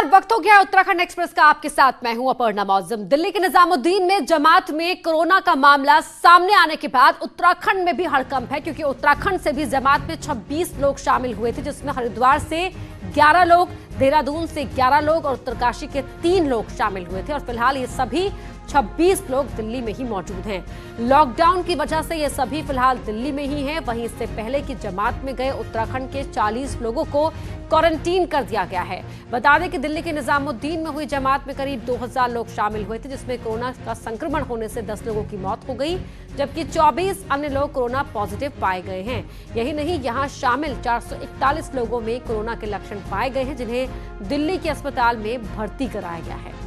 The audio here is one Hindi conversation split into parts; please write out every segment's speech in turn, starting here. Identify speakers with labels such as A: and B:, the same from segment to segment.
A: नमस्कार, वक्त हो गया उत्तराखंड एक्सप्रेस का। आपके साथ मैं हूं अपर्णा मौजम। दिल्ली के निजामुद्दीन में जमात में कोरोना का मामला सामने आने के बाद उत्तराखंड में भी हड़कंप है, क्योंकि उत्तराखंड से भी जमात में 26 लोग शामिल हुए थे, जिसमें हरिद्वार से 11 लोग, देहरादून से 11 लोग और उत्तरकाशी के 3 लोग शामिल हुए थे। और फिलहाल ये सभी 26 लोग दिल्ली में ही मौजूद हैं। लॉकडाउन की वजह से ये सभी फिलहाल दिल्ली में ही हैं। वहीं इससे पहले की जमात में गए उत्तराखंड के 40 लोगों को क्वारंटीन कर दिया गया है। बता दें कि दिल्ली के निजामुद्दीन में हुई जमात में करीब 2000 लोग शामिल हुए थे, जिसमें कोरोना का संक्रमण होने से 10 लोगों की मौत हो गई, जबकि 24 अन्य लोग कोरोना पॉजिटिव पाए गए हैं। यही नहीं, यहाँ शामिल 441 लोगों में कोरोना के लक्षण पाए गए हैं, जिन्हें दिल्ली के अस्पताल में भर्ती कराया गया है।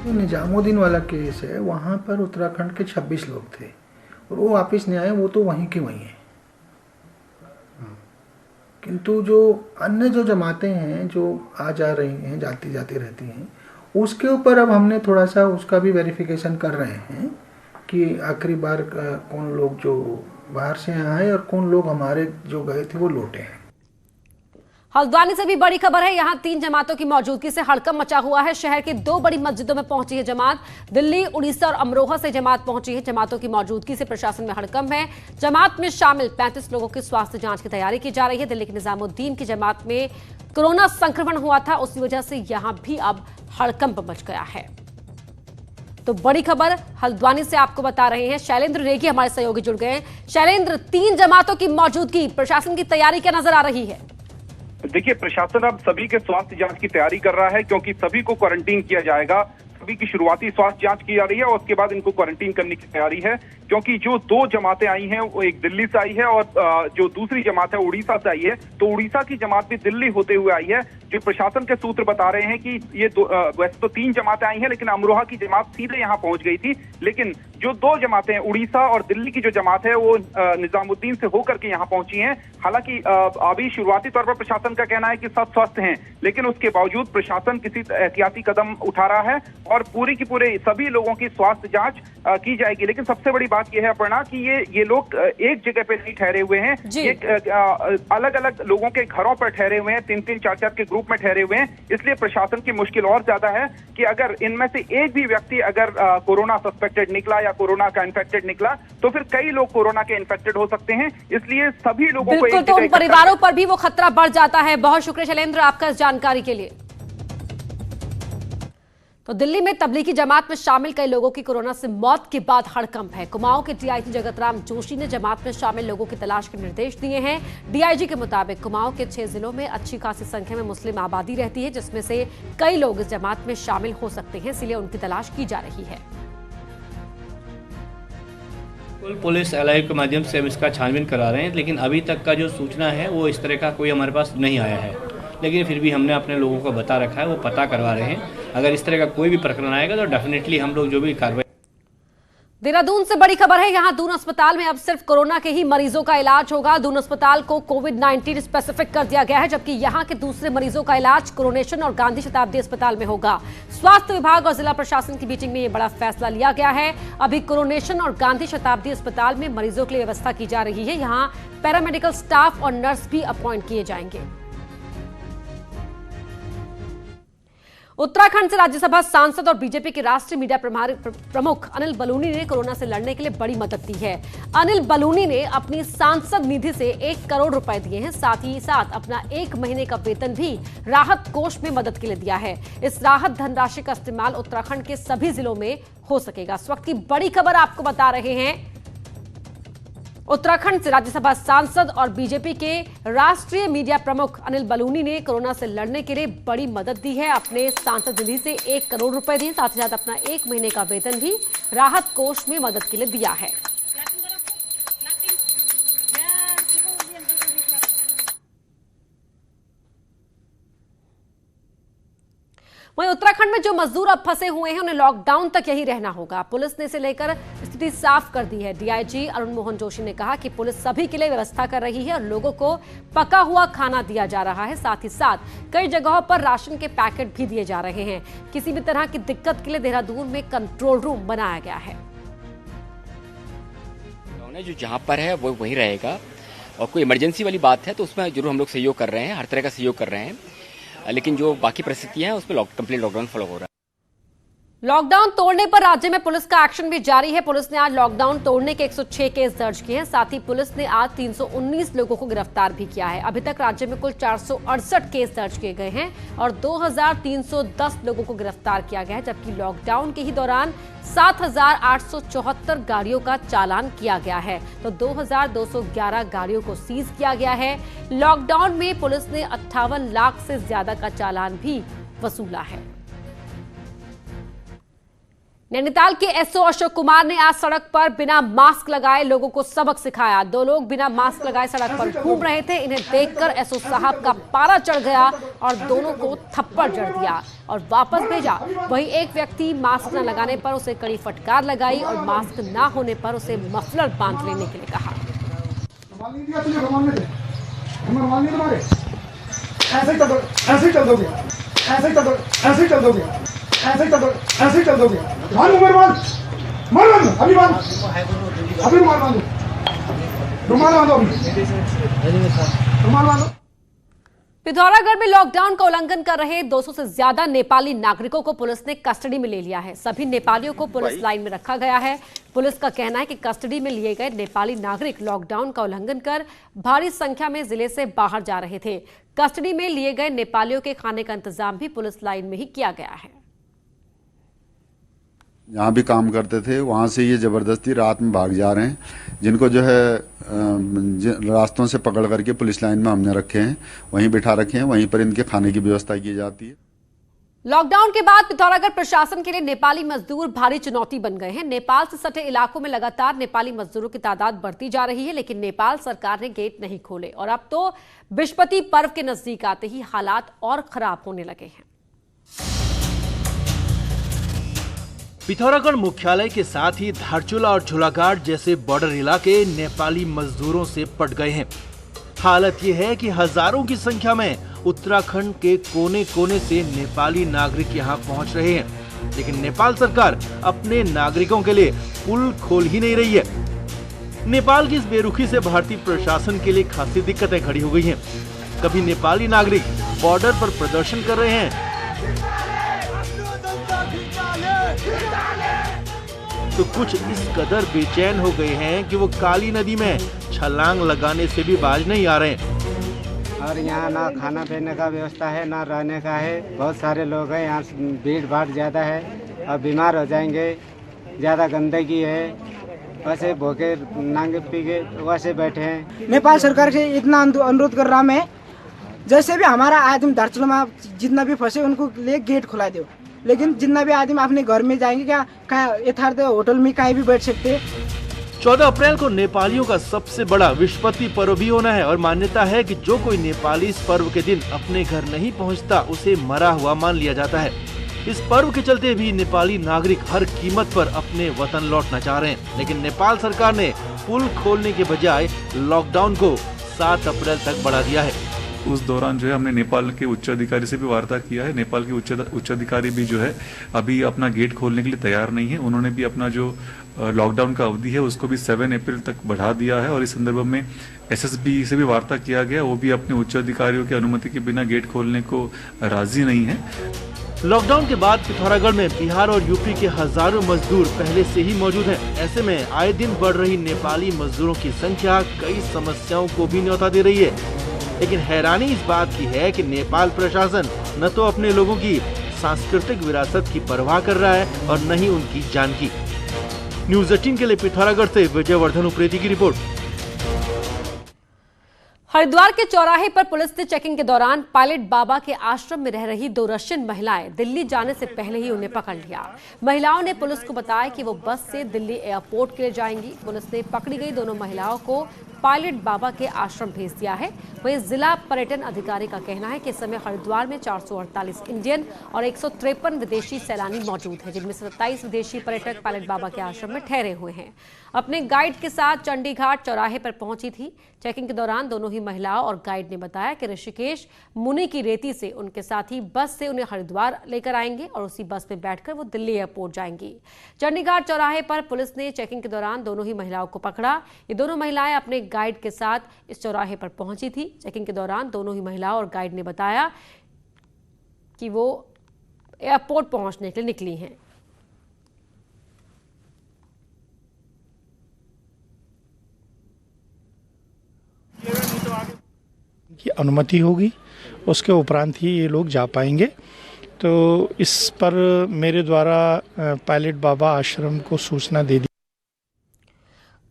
B: निजामुद्दीन वाला केस है, वहाँ पर उत्तराखंड के 26 लोग थे और वो वापस नहीं आए, वो तो वहीं के वहीं हैं। किंतु जो अन्य जो जमातें हैं जो आ जा रही हैं, जाती जाती रहती हैं, उसके ऊपर अब हमने थोड़ा सा उसका भी वेरिफिकेशन कर रहे हैं कि आखिरी बार कौन लोग जो बाहर से आए और कौन लोग हमारे जो गए थे वो लौटे हैं।
A: हल्द्वानी से भी बड़ी खबर है। यहां 3 जमातों की मौजूदगी से हड़कंप मचा हुआ है। शहर के 2 बड़ी मस्जिदों में पहुंची है जमात। दिल्ली, उड़ीसा और अमरोहा से जमात पहुंची है। जमातों की मौजूदगी से प्रशासन में हड़कंप है। जमात में शामिल 35 लोगों की स्वास्थ्य जांच की तैयारी की जा रही है। दिल्ली के निजामुद्दीन की जमात में कोरोना संक्रमण हुआ था, उसी वजह से यहां भी अब हड़कंप मच गया है। तो बड़ी खबर हल्द्वानी से आपको बता रहे हैं। शैलेंद्र रेगी हमारे सहयोगी जुड़ गए हैं। शैलेंद्र, 3 जमातों की मौजूदगी, प्रशासन की तैयारी क्या नजर आ रही है?
C: देखिए, प्रशासन अब सभी के स्वास्थ्य जांच की तैयारी कर रहा है, क्योंकि सभी को क्वारंटीन किया जाएगा। सभी की शुरुआती स्वास्थ्य जांच की जा रही है और उसके बाद इनको क्वारंटीन करने की तैयारी है, क्योंकि जो 2 जमातें आई हैं वो एक दिल्ली से आई है और जो दूसरी जमात है उड़ीसा से आई है। तो उड़ीसा की जमात भी दिल्ली होते हुए आई है। जो प्रशासन के सूत्र बता रहे हैं कि ये वैसे तो 3 जमातें आई हैं, लेकिन अमरोहा की जमात सीधे यहाँ पहुंच गई थी। लेकिन जो 2 जमातें हैं, उड़ीसा और दिल्ली की जो जमात है, वो निजामुद्दीन से होकर के यहाँ पहुंची हैं। हालांकि अभी शुरुआती तौर पर प्रशासन का कहना है कि सब स्वस्थ हैं, लेकिन उसके बावजूद प्रशासन किसी एहतियाती कदम उठा रहा है और पूरी की पूरे सभी लोगों की स्वास्थ्य जांच की जाएगी। लेकिन सबसे बड़ी बात यह है अपर्णा कि ये लोग एक जगह पे नहीं ठहरे हुए हैं, अलग अलग लोगों के घरों पर ठहरे हुए हैं, 3-3, 4-4 के ग्रुप में ठहरे हुए हैं। इसलिए प्रशासन की मुश्किल और ज्यादा है कि अगर इनमें से एक भी व्यक्ति अगर कोरोना सस्पेक्टेड निकला या कोरोना का इन्फेक्टेड निकला, तो फिर कई लोग कोरोना के इन्फेक्टेड हो सकते हैं। इसलिए सभी लोगों को
A: तो उन परिवारों पर भी वो खतरा बढ़ जाता है। बहुत शुक्रिया शैलेंद्र आपका इस जानकारी के लिए। तो दिल्ली में तबलीगी जमात में शामिल कई लोगों की कोरोना से मौत के बाद हड़कंप है। कुमाऊं के डीआईजी जगत राम जोशी ने जमात में शामिल लोगों की तलाश के निर्देश दिए हैं। डीआईजी के मुताबिक कुमाऊं के 6 जिलों में अच्छी खासी संख्या में मुस्लिम आबादी रहती है, जिसमें से कई लोग इस जमात में शामिल हो सकते हैं, इसलिए उनकी तलाश की जा रही है।
D: पुलिस एलआई के माध्यम से हम इसका छानबीन करा रहे हैं, लेकिन अभी तक का जो सूचना है वो इस तरह का कोई हमारे पास नहीं आया है। लेकिन फिर भी हमने अपने लोगों को बता रखा है, वो पता करवा रहे हैं। अगर इस तरह का कोई भी प्रकरण आएगा तो डेफिनेटली हम लोग जो भी कार्रवाई।
A: देहरादून से बड़ी खबर है। यहां दून अस्पताल में अब सिर्फ कोरोना के ही मरीजों का इलाज होगा। दून अस्पताल को कोविड-19 स्पेसिफिक कर दिया गया है, जबकि यहां के दूसरे मरीजों का इलाज कोरोनेशन और गांधी शताब्दी अस्पताल में होगा। स्वास्थ्य विभाग और जिला प्रशासन की मीटिंग में यह बड़ा फैसला लिया गया है। अभी कोरोनेशन और गांधी शताब्दी अस्पताल में मरीजों के लिए व्यवस्था की जा रही है। यहां पैरामेडिकल स्टाफ और नर्स भी अपॉइंट किए जाएंगे। उत्तराखंड से राज्यसभा सांसद और बीजेपी के राष्ट्रीय मीडिया प्रमुख अनिल बलूनी ने कोरोना से लड़ने के लिए बड़ी मदद दी है। अनिल बलूनी ने अपनी सांसद निधि से 1 करोड़ रुपए दिए हैं। साथ ही साथ अपना 1 महीने का वेतन भी राहत कोष में मदद के लिए दिया है। इस राहत धनराशि का इस्तेमाल उत्तराखंड के सभी जिलों में हो सकेगा। इस वक्त की बड़ी खबर आपको बता रहे हैं। उत्तराखंड से राज्यसभा सांसद और बीजेपी के राष्ट्रीय मीडिया प्रमुख अनिल बलूनी ने कोरोना से लड़ने के लिए बड़ी मदद दी है। अपने सांसद निधि से 1 करोड़ रुपए दिए, साथ ही साथ अपना 1 महीने का वेतन भी राहत कोष में मदद के लिए दिया है। वहीं उत्तराखंड में जो मजदूर अब फंसे हुए हैं, उन्हें लॉकडाउन तक यही रहना होगा। पुलिस ने इसे लेकर स्थिति साफ कर दी है। डीआईजी अरुण मोहन जोशी ने कहा कि पुलिस सभी के लिए व्यवस्था कर रही है और लोगों को पका हुआ खाना दिया जा रहा है। साथ ही साथ कई जगहों पर राशन के पैकेट भी दिए जा रहे हैं। किसी भी तरह की दिक्कत के लिए देहरादून में कंट्रोल रूम बनाया गया है।
E: जो जहां पर है वो वहीं रहेगा। और कोई इमरजेंसी वाली बात है तो उसमें जरूर हम लोग सहयोग कर रहे हैं, हर तरह का सहयोग कर रहे हैं, लेकिन जो बाकी परिस्थितियां हैं उसमें कंप्लीट लॉकडाउन फॉलो हो रहा है।
A: लॉकडाउन तोड़ने पर राज्य में पुलिस का एक्शन भी जारी है। पुलिस ने आज लॉकडाउन तोड़ने के 106 केस दर्ज किए हैं। साथ ही पुलिस ने आज 319 लोगों को गिरफ्तार भी किया है। अभी तक राज्य में कुल 468 केस दर्ज किए गए हैं और 2310 लोगों को गिरफ्तार किया गया है, जबकि लॉकडाउन के ही दौरान 7874 गाड़ियों का चालान किया गया है तो 2211 गाड़ियों को सीज किया गया है। लॉकडाउन में पुलिस ने 58 लाख से ज्यादा का चालान भी वसूला है। नैनीताल के एसओ अशोक कुमार ने आज सड़क पर बिना मास्क लगाए लोगों को सबक सिखाया। 2 लोग बिना मास्क लगाए सड़क पर घूम रहे थे। इन्हें देखकर एसओ साहब का पारा चढ़ गया और दोनों को थप्पड़ जड़ दिया और वापस भेजा। वहीं एक व्यक्ति मास्क न लगाने पर उसे कड़ी फटकार लगाई और मास्क न होने पर उसे मफलर बांध लेने के लिए कहा।
F: ऐसे ही चल दोगे। मार अभी रुमाल बांधो, रुमाल बांधो।
A: पिथौरागढ़ में लॉकडाउन का उल्लंघन कर रहे 200 से ज्यादा नेपाली नागरिकों को पुलिस ने कस्टडी में ले लिया है। सभी नेपालियों को पुलिस लाइन में रखा गया है। पुलिस का कहना है कि कस्टडी में लिए गए नेपाली नागरिक लॉकडाउन का उल्लंघन कर भारी संख्या में जिले से बाहर जा रहे थे। कस्टडी में लिए गए नेपालियों के खाने का इंतजाम भी पुलिस लाइन में ही किया गया है।
G: जहाँ भी काम करते थे वहाँ से ये जबरदस्ती रात में भाग जा रहे हैं, जिनको जो है रास्तों से पकड़ करके पुलिस लाइन में हमने रखे हैं, वहीं बिठा रखे हैं, वहीं पर इनके खाने की व्यवस्था की जाती है।
A: लॉकडाउन के बाद पिथौरागढ़ प्रशासन के लिए नेपाली मजदूर भारी चुनौती बन गए हैं। नेपाल से सटे इलाकों में लगातार नेपाली मजदूरों की तादाद बढ़ती जा रही है, लेकिन नेपाल सरकार ने गेट नहीं खोले और अब तो विश्वपति पर्व के नजदीक आते ही हालात और खराब होने लगे हैं।
H: पिथौरागढ़ मुख्यालय के साथ ही धारचूला और झूलाघाट जैसे बॉर्डर इलाके नेपाली मजदूरों से पट गए हैं। हालत ये है कि हजारों की संख्या में उत्तराखंड के कोने कोने से नेपाली नागरिक यहां पहुंच रहे हैं, लेकिन नेपाल सरकार अपने नागरिकों के लिए पुल खोल ही नहीं रही है। नेपाल की इस बेरुखी से भारतीय प्रशासन के लिए खासी दिक्कतें खड़ी हो गई हैं। कभी नेपाली नागरिक बॉर्डर पर प्रदर्शन कर रहे हैं तो कुछ इस कदर बेचैन हो गए हैं कि वो काली नदी में छलांग लगाने से भी बाज नहीं आ रहे हैं।
I: और यहाँ ना खाना पीने का व्यवस्था है ना रहने का है। बहुत सारे लोग हैं यहाँ, भीड़ भाड़ ज़्यादा है और बीमार हो जाएंगे। ज़्यादा गंदगी है, वैसे भूखे नांगे पीके वैसे बैठे हैं।
J: नेपाल सरकार से इतना अनुरोध कर रहा मैं, जैसे भी हमारा आदमी धारचूला में जितना भी फंसे उनको ले गेट खुला दो, लेकिन जितना भी आदमी अपने घर में जाएंगे क्या यथार्थ होटल में कहीं भी बैठ सकते हैं।
H: 14 अप्रैल को नेपालियों का सबसे बड़ा विश्वपति पर्व भी होना है और मान्यता है कि जो कोई नेपाली इस पर्व के दिन अपने घर नहीं पहुंचता उसे मरा हुआ मान लिया जाता है। इस पर्व के चलते भी नेपाली नागरिक हर कीमत पर अपने वतन लौटना चाह रहे हैं, लेकिन नेपाल सरकार ने पुल खोलने के बजाय लॉकडाउन को 7 अप्रैल तक बढ़ा दिया है।
K: उस दौरान जो है हमने नेपाल के उच्च अधिकारी से भी वार्ता किया है। नेपाल के उच्च अधिकारी भी जो है अभी अपना गेट खोलने के लिए तैयार नहीं है। उन्होंने भी अपना जो लॉकडाउन का अवधि है उसको भी 7 अप्रैल तक बढ़ा दिया है और इस संदर्भ में एसएसबी से भी वार्ता किया गया, वो भी अपने उच्च अधिकारियों की अनुमति के बिना गेट खोलने को राजी नहीं है।
H: लॉकडाउन के बाद पिथौरागढ़ में बिहार और यूपी के हजारों मजदूर पहले से ही मौजूद हैं। ऐसे में आए दिन बढ़ रही नेपाली मजदूरों की संख्या कई समस्याओं को भी न्योता दे रही है, लेकिन हैरानी इस बात की है कि नेपाल प्रशासन न तो अपने लोगों की सांस्कृतिक विरासत की परवाह कर रहा है और न ही उनकी जान की। न्यूज़ 18 के लिए पिथौरागढ़ से विजयवर्धन उप्रेती की रिपोर्ट।
A: हरिद्वार के चौराहे पर पुलिस ने चेकिंग के दौरान पायलट बाबा के आश्रम में रह रही 2 रशियन महिलाएं दिल्ली जाने से पहले ही उन्हें पकड़ लिया। महिलाओं ने पुलिस को बताया कि वो बस से दिल्ली एयरपोर्ट के लिए जाएंगी। पुलिस ने पकड़ी गई दोनों महिलाओं को पायलट बाबा के आश्रम भेज दिया है। वहीं जिला पर्यटन अधिकारी का कहना है कि इस समय हरिद्वार में 448 इंडियन और 153 विदेशी सैलानी मौजूद हैं, जिनमें 27 विदेशी पर्यटक पायलट बाबा के आश्रम में ठहरे हुए हैं। अपने गाइड के साथ चंडीघाट चौराहे पर पहुंची थी। चेकिंग के दौरान दोनों ही महिलाओं और गाइड ने बताया कि ऋषिकेश मुनि की रेती से उनके साथी बस से उन्हें हरिद्वार लेकर आएंगे और उसी बस में बैठकर वो दिल्ली एयरपोर्ट जाएंगी। चंडीघाट चौराहे पर पुलिस ने चेकिंग के दौरान दोनों ही महिलाओं को पकड़ा। ये दोनों महिलाएं अपने गाइड के साथ इस चौराहे पर पहुंची थी। चेकिंग के दौरान दोनों ही महिला और गाइड ने बताया कि वो एयरपोर्ट पहुंचने के लिए निकली हैं।
L: की अनुमति होगी, उसके उपरांत ही ये लोग जा पाएंगे। तो इस पर मेरे द्वारा पायलट बाबा आश्रम को सूचना दे दी।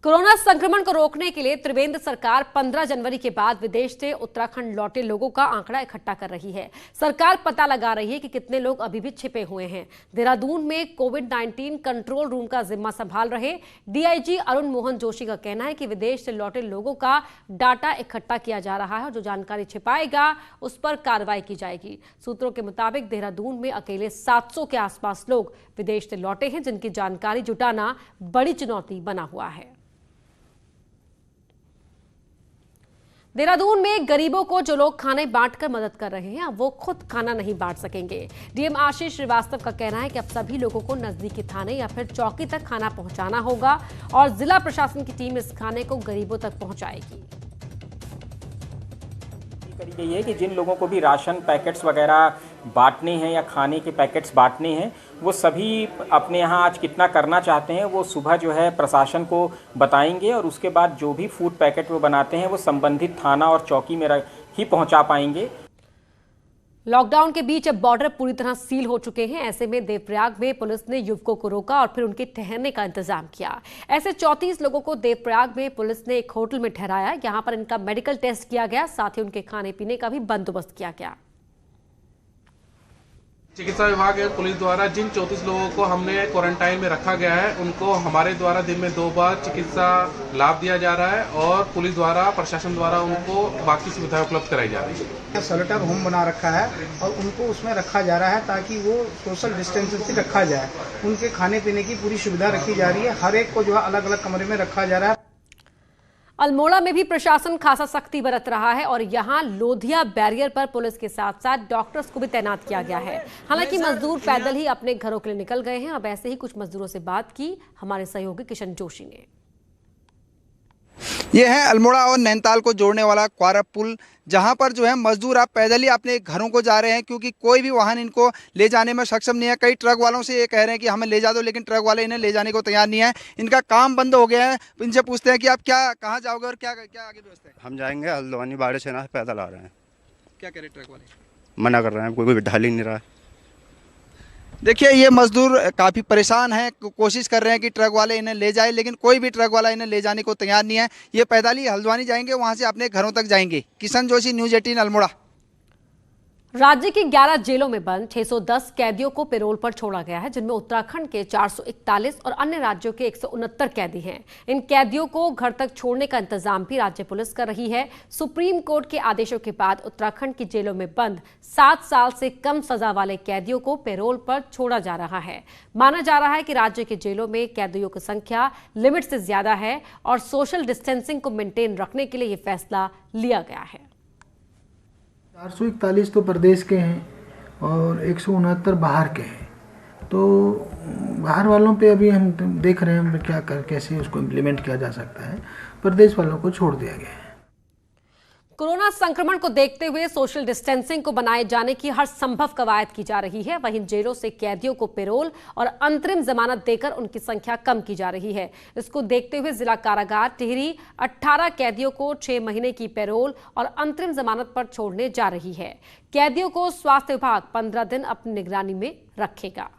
A: कोरोना संक्रमण को रोकने के लिए त्रिवेंद्र सरकार 15 जनवरी के बाद विदेश से उत्तराखंड लौटे लोगों का आंकड़ा इकट्ठा कर रही है। सरकार पता लगा रही है कि कितने लोग अभी भी छिपे हुए हैं। देहरादून में कोविड-19 कंट्रोल रूम का जिम्मा संभाल रहे डीआईजी अरुण मोहन जोशी का कहना है कि विदेश से लौटे लोगों का डाटा इकट्ठा किया जा रहा है और जो जानकारी छिपाएगा उस पर कार्रवाई की जाएगी। सूत्रों के मुताबिक देहरादून में अकेले 700 के आसपास लोग विदेश से लौटे हैं, जिनकी जानकारी जुटाना बड़ी चुनौती बना हुआ है। देहरादून में गरीबों को जो लोग खाने बांटकर मदद कर रहे हैं, अब वो खुद खाना नहीं बांट सकेंगे। डीएम आशीष श्रीवास्तव का कहना है कि अब सभी लोगों को नजदीकी थाने या फिर चौकी तक खाना पहुंचाना होगा और जिला प्रशासन की टीम इस खाने को गरीबों तक पहुंचाएगी।
M: करी गई है कि जिन लोगों को भी राशन पैकेट्स वगैरह बांटने हैं या खाने के पैकेट्स बांटने हैं, वो सभी अपने यहाँ आज कितना करना चाहते हैं वो सुबह जो है प्रशासन को बताएंगे और उसके बाद जो भी फूड पैकेट वो बनाते हैं वो संबंधित थाना और चौकी में ही पहुँचा पाएंगे।
A: लॉकडाउन के बीच अब बॉर्डर पूरी तरह सील हो चुके हैं। ऐसे में देवप्रयाग में पुलिस ने युवकों को रोका और फिर उनके ठहरने का इंतजाम किया। ऐसे 34 लोगों को देवप्रयाग में पुलिस ने एक होटल में ठहराया। यहां पर इनका मेडिकल टेस्ट किया गया, साथ ही उनके खाने पीने का भी बंदोबस्त किया गया।
N: चिकित्सा विभाग और पुलिस द्वारा जिन 34 लोगों को हमने क्वारंटाइन में रखा गया है, उनको हमारे द्वारा दिन में 2 बार चिकित्सा लाभ दिया जा रहा है और पुलिस द्वारा, प्रशासन द्वारा उनको बाकी सुविधाएं उपलब्ध कराई जा रही है।
F: शेल्टर होम बना रखा है और उनको उसमें रखा जा रहा है ताकि वो सोशल डिस्टेंसिंग से रखा जाए। उनके खाने पीने की पूरी सुविधा रखी जा रही है। हर एक को जो है अलग अलग कमरे में रखा जा रहा है।
A: अल्मोड़ा में भी प्रशासन खासा सख्ती बरत रहा है और यहां लोधिया बैरियर पर पुलिस के साथ साथ डॉक्टर्स को भी तैनात किया गया है। हालांकि मजदूर पैदल ही अपने घरों के लिए निकल गए हैं। अब ऐसे ही कुछ मजदूरों से बात की हमारे सहयोगी किशन जोशी ने।
O: ये है अल्मोड़ा और नैनीताल को जोड़ने वाला क्वारा पुल, जहां पर जो है मजदूर आप पैदल ही अपने घरों को जा रहे हैं क्योंकि कोई भी वाहन इनको ले जाने में सक्षम नहीं है। कई ट्रक वालों से ये कह रहे हैं कि हमें ले जा दो, लेकिन ट्रक वाले इन्हें ले जाने को तैयार नहीं है। इनका काम बंद हो गया है। इनसे पूछते हैं कि आप कहाँ जाओगे और क्या आगे व्यवस्था है।
P: हम जाएंगे हल्द्वानी बाड़े से, ना पैदल आ रहे हैं।
O: क्या कह रहे ट्रक वाले?
P: मना कर रहे हैं, कोई ढाल ही नहीं रहा है।
O: देखिए ये मजदूर काफ़ी परेशान हैं, कोशिश कर रहे हैं कि ट्रक वाले इन्हें ले जाए, लेकिन कोई भी ट्रक वाला इन्हें ले जाने को तैयार नहीं है। ये पैदल ही हल्द्वानी जाएंगे, वहां से अपने घरों तक जाएंगे। किशन जोशी, न्यूज़ 18 अल्मोड़ा।
A: राज्य की 11 जेलों में बंद 610 कैदियों को पैरोल पर छोड़ा गया है, जिनमें उत्तराखंड के 441 और अन्य राज्यों के 169 कैदी हैं। इन कैदियों को घर तक छोड़ने का इंतजाम भी राज्य पुलिस कर रही है। सुप्रीम कोर्ट के आदेशों के बाद उत्तराखंड की जेलों में बंद 7 साल से कम सजा वाले कैदियों को पैरोल पर छोड़ा जा रहा है। माना जा रहा है कि राज्य के जेलों में कैदियों की संख्या लिमिट से ज्यादा है और सोशल डिस्टेंसिंग को मेंटेन रखने के लिए यह फैसला लिया गया है।
B: 441 तो प्रदेश के हैं और 169 बाहर के हैं। तो बाहर वालों पे अभी हम देख रहे हैं कैसे उसको इम्प्लीमेंट किया जा सकता है। प्रदेश वालों को छोड़ दिया गया है।
A: कोरोना संक्रमण को देखते हुए सोशल डिस्टेंसिंग को बनाए जाने की हर संभव कवायद की जा रही है। वहीं जेलों से कैदियों को पैरोल और अंतरिम जमानत देकर उनकी संख्या कम की जा रही है। इसको देखते हुए जिला कारागार टिहरी 18 कैदियों को 6 महीने की पैरोल और अंतरिम जमानत पर छोड़ने जा रही है। कैदियों को स्वास्थ्य विभाग 15 दिन अपनी निगरानी में रखेगा।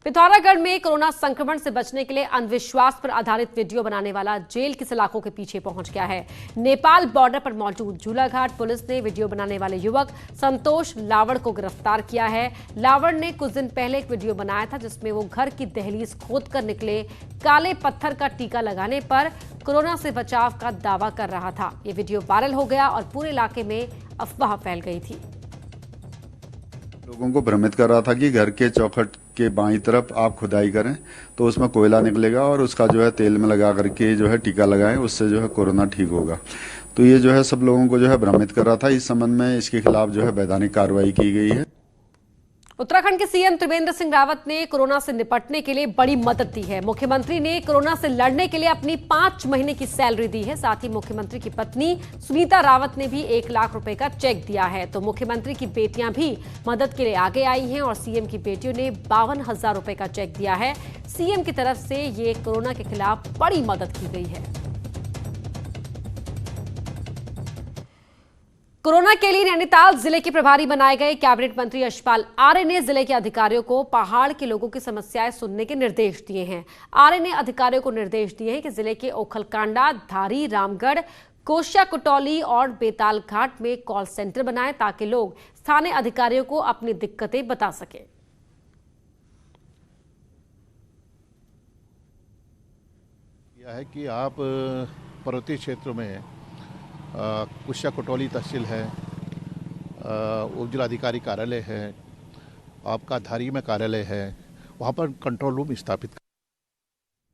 A: पिथौरागढ़ में कोरोना संक्रमण से बचने के लिए अंधविश्वास पर आधारित वीडियो बनाने वाला जेल की सलाखों के पीछे पहुंच गया है। नेपाल बॉर्डर पर मौजूद झूलाघाट पुलिस ने वीडियो बनाने वाले युवक संतोष लावड़ को गिरफ्तार किया है। लावड़ ने कुछ दिन पहले एक वीडियो बनाया था जिसमें वो घर की दहलीज खोदकर निकले काले पत्थर का टीका लगाने पर कोरोना से बचाव का दावा कर रहा था। ये वीडियो वायरल हो गया और पूरे इलाके में अफवाह फैल गई थी।
G: लोगों को भ्रमित कर रहा था कि घर के चौखट के बाईं तरफ आप खुदाई करें तो उसमें कोयला निकलेगा और उसका जो है तेल में लगा करके जो है टीका लगाएं, उससे जो है कोरोना ठीक होगा। तो ये जो है सब लोगों को जो है भ्रमित कर रहा था। इस संबंध में इसके खिलाफ जो है वैधानिक कार्रवाई की गई है।
A: उत्तराखंड के सीएम त्रिवेंद्र सिंह रावत ने कोरोना से निपटने के लिए बड़ी मदद दी है। मुख्यमंत्री ने कोरोना से लड़ने के लिए अपनी 5 महीने की सैलरी दी है। साथ ही मुख्यमंत्री की पत्नी सुनीता रावत ने भी 1 लाख रुपए का चेक दिया है। तो मुख्यमंत्री की बेटियां भी मदद के लिए आगे आई हैं और सीएम की बेटियों ने 52,000 रुपए का चेक दिया है। सीएम की तरफ से ये कोरोना के खिलाफ बड़ी मदद की गई है। कोरोना के लिए नैनीताल जिले के प्रभारी बनाए गए कैबिनेट मंत्री यशपाल आर्य ने जिले के अधिकारियों को पहाड़ के लोगों की समस्याएं सुनने के निर्देश दिए हैं। आर्य ने अधिकारियों को निर्देश दिए हैं कि जिले के ओखलकांडा, धारी, रामगढ़, कोशिया कुटौली और बेताल घाट में कॉल सेंटर बनाएं ताकि लोग स्थानीय अधिकारियों को अपनी दिक्कतें बता सकें।
Q: यह है कि आप पर्वतीय क्षेत्रों में कुशिया कुटौली तहसील है, उप जिलाधिकारी कार्यालय है, आपका धारी में कार्यालय है, वहाँ पर कंट्रोल रूम स्थापित।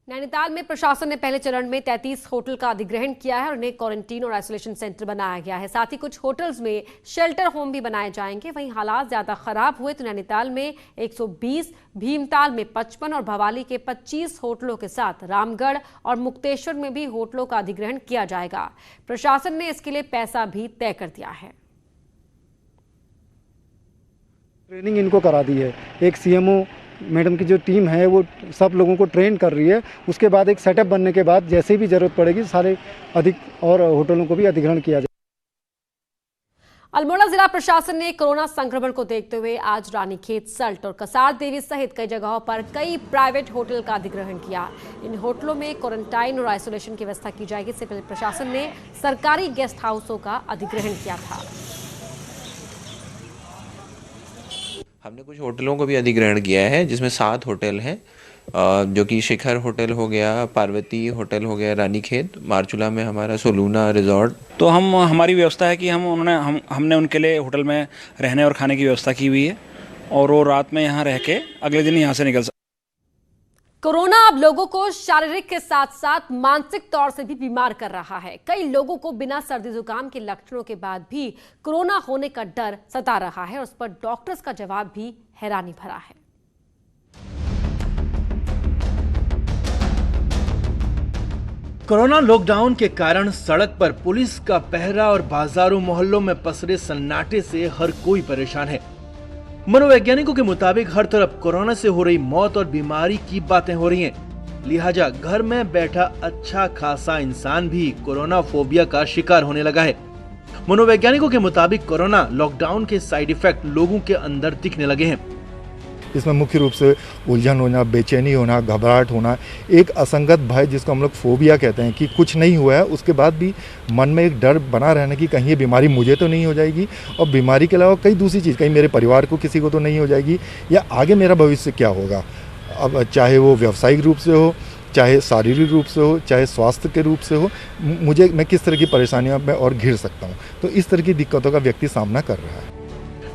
A: नैनीताल में प्रशासन ने पहले चरण में 33 होटल का अधिग्रहण किया है और उन्हें क्वारंटीन और आइसोलेशन सेंटर बनाया गया है। साथ ही कुछ होटल्स में शेल्टर होम भी बनाए जाएंगे। वहीं हालात ज्यादा खराब हुए तो नैनीताल में 120, भीमताल में 55 और भवाली के 25 होटलों के साथ रामगढ़ और मुक्तेश्वर में भी होटलों का अधिग्रहण किया जाएगा। प्रशासन ने इसके लिए पैसा भी तय कर दिया है।
R: ट्रेनिंग इनको करा दी है। एक सीएमओ मैडम की जो टीम है वो सब लोगों को ट्रेन कर रही है। उसके बाद एक सेटअप बनने के बाद जैसे भी जरूरत पड़ेगी सारे अधिक और होटलों को भी अधिग्रहण किया जाए।
A: अल्मोड़ा जिला प्रशासन ने कोरोना संक्रमण को देखते हुए आज रानीखेत, सल्ट और कसार देवी सहित कई जगहों पर कई प्राइवेट होटल का अधिग्रहण किया। इन होटलों में क्वारंटाइन और आइसोलेशन की व्यवस्था की जाएगी। इससे पहले प्रशासन ने सरकारी गेस्ट हाउसों का अधिग्रहण किया था।
S: हमने कुछ होटलों को भी अधिग्रहण किया है, जिसमें 7 होटल हैं, जो कि शिखर होटल हो गया, पार्वती होटल हो गया रानीखेत, मारचूला में हमारा सोलूना रिजॉर्ट।
T: तो हमारी व्यवस्था है कि हमने उनके लिए होटल में रहने और खाने की व्यवस्था की हुई है और वो रात में यहाँ रह के अगले दिन यहाँ से निकल सकते।
A: कोरोना अब लोगों को शारीरिक के साथ साथ मानसिक तौर से भी बीमार कर रहा है। कई लोगों को बिना सर्दी जुकाम के लक्षणों के बाद भी कोरोना होने का डर सता रहा है और उस पर डॉक्टर्स का जवाब भी हैरानी भरा है।
H: कोरोना लॉकडाउन के कारण सड़क पर पुलिस का पहरा और बाजारों मोहल्लों में पसरे सन्नाटे से हर कोई परेशान है। मनोवैज्ञानिकों के मुताबिक हर तरफ कोरोना से हो रही मौत और बीमारी की बातें हो रही हैं। लिहाजा घर में बैठा अच्छा खासा इंसान भी कोरोना फोबिया का शिकार होने लगा है। मनोवैज्ञानिकों के मुताबिक कोरोना लॉकडाउन के साइड इफेक्ट लोगों के अंदर दिखने लगे हैं।
U: इसमें मुख्य रूप से उलझन होना, बेचैनी होना, घबराहट होना, एक असंगत भय जिसको हम लोग फोबिया कहते हैं कि कुछ नहीं हुआ है उसके बाद भी मन में एक डर बना रहना कि कहीं ये बीमारी मुझे तो नहीं हो जाएगी और बीमारी के अलावा कई दूसरी चीज़, कहीं मेरे परिवार को किसी को तो नहीं हो जाएगी या आगे मेरा भविष्य क्या होगा। अब चाहे वो व्यावसायिक रूप से हो, चाहे शारीरिक रूप से हो, चाहे स्वास्थ्य के रूप से हो, मैं किस तरह की परेशानियों में और घिर सकता हूँ। तो इस तरह की दिक्कतों का व्यक्ति सामना कर रहा है।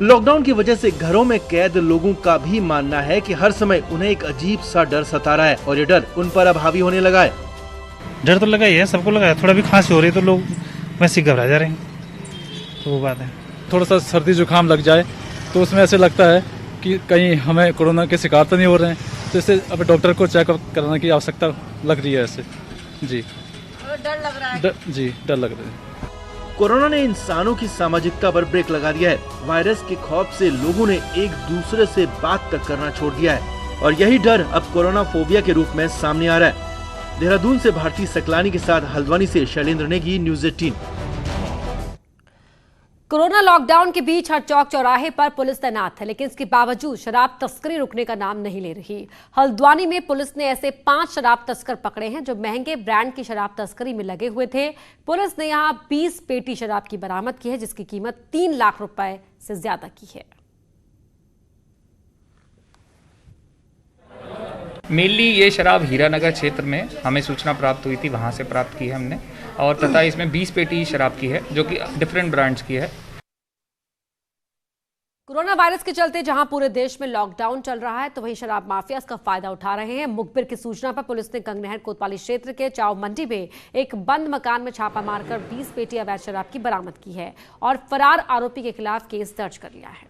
H: लॉकडाउन की वजह से घरों में कैद लोगों का भी मानना है कि हर समय उन्हें एक अजीब सा डर सता रहा है और ये डर उन पर अब हावी होने लगा है।
V: डर तो लगा ही है, सबको लगा है। थोड़ा भी खांसी हो रही है तो लोग वैसे घबरा जा रहे हैं, तो वो बात है।
W: थोड़ा सा सर्दी जुकाम लग जाए तो उसमें ऐसे लगता है कि कहीं हमें कोरोना के शिकार तो नहीं हो रहे हैं, तो इससे अब डॉक्टर को चेकअप कराने की आवश्यकता लग रही है ऐसे। जी
A: डर लग रहा है।
W: जी डर लग रहा है।
H: कोरोना ने इंसानों की सामाजिकता पर ब्रेक लगा दिया है। वायरस के खौफ से लोगों ने एक दूसरे से बात तक करना छोड़ दिया है और यही डर अब कोरोना फोबिया के रूप में सामने आ रहा है। देहरादून से भारती सकलानी के साथ हल्द्वानी से Shailendra Negi, news 18।
A: Corona lockdown के बीच हर चौक चौराहे पर पुलिस तैनात है, लेकिन इसके बावजूद शराब तस्करी रुकने का नाम नहीं ले रही। हल्द्वानी में पुलिस ने ऐसे 5 शराब तस्कर पकड़े हैं जो महंगे ब्रांड की शराब तस्करी में लगे हुए थे। पुलिस ने यहां 20 पेटी शराब की बरामद की है, जिसकी कीमत 3 लाख रुपए से ज्यादा की है।
X: मेनली ये शराब हीरानगर क्षेत्र में हमें सूचना प्राप्त हुई थी, वहाँ से प्राप्त की है हमने, और तथा इसमें 20 पेटी शराब की है जो कि डिफरेंट ब्रांड्स की है।
A: कोरोना वायरस के चलते जहां पूरे देश में लॉकडाउन चल रहा है तो वहीं शराब माफिया इसका फायदा उठा रहे हैं। मुखबिर की सूचना पर पुलिस ने गंगनहर कोतवाली क्षेत्र के चाव मंडी में एक बंद मकान में छापा मारकर 20 पेटी अवैध शराब की बरामद की है और फरार आरोपी के खिलाफ केस दर्ज कर लिया है।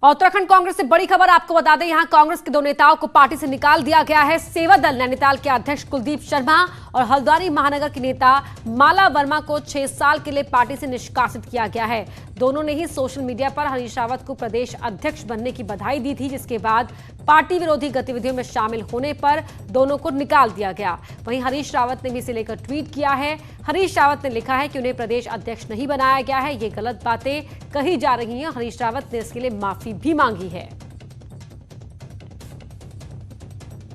A: और उत्तराखंड कांग्रेस से बड़ी खबर आपको बता दें, यहां कांग्रेस के 2 नेताओं को पार्टी से निकाल दिया गया है। सेवा दल नैनीताल के अध्यक्ष कुलदीप शर्मा और हल्द्वानी महानगर की नेता माला वर्मा को 6 साल के लिए पार्टी से निष्कासित किया गया है। दोनों ने ही सोशल मीडिया पर हरीश रावत को प्रदेश अध्यक्ष बनने की बधाई दी थी, जिसके बाद पार्टी विरोधी गतिविधियों में शामिल होने पर दोनों को निकाल दिया गया। वहीं हरीश रावत ने भी इसे लेकर ट्वीट किया है। हरीश रावत ने लिखा है कि उन्हें प्रदेश अध्यक्ष नहीं बनाया गया है, ये गलत बातें कही जा रही हैं। हरीश रावत ने इसके लिए माफी भी मांगी है।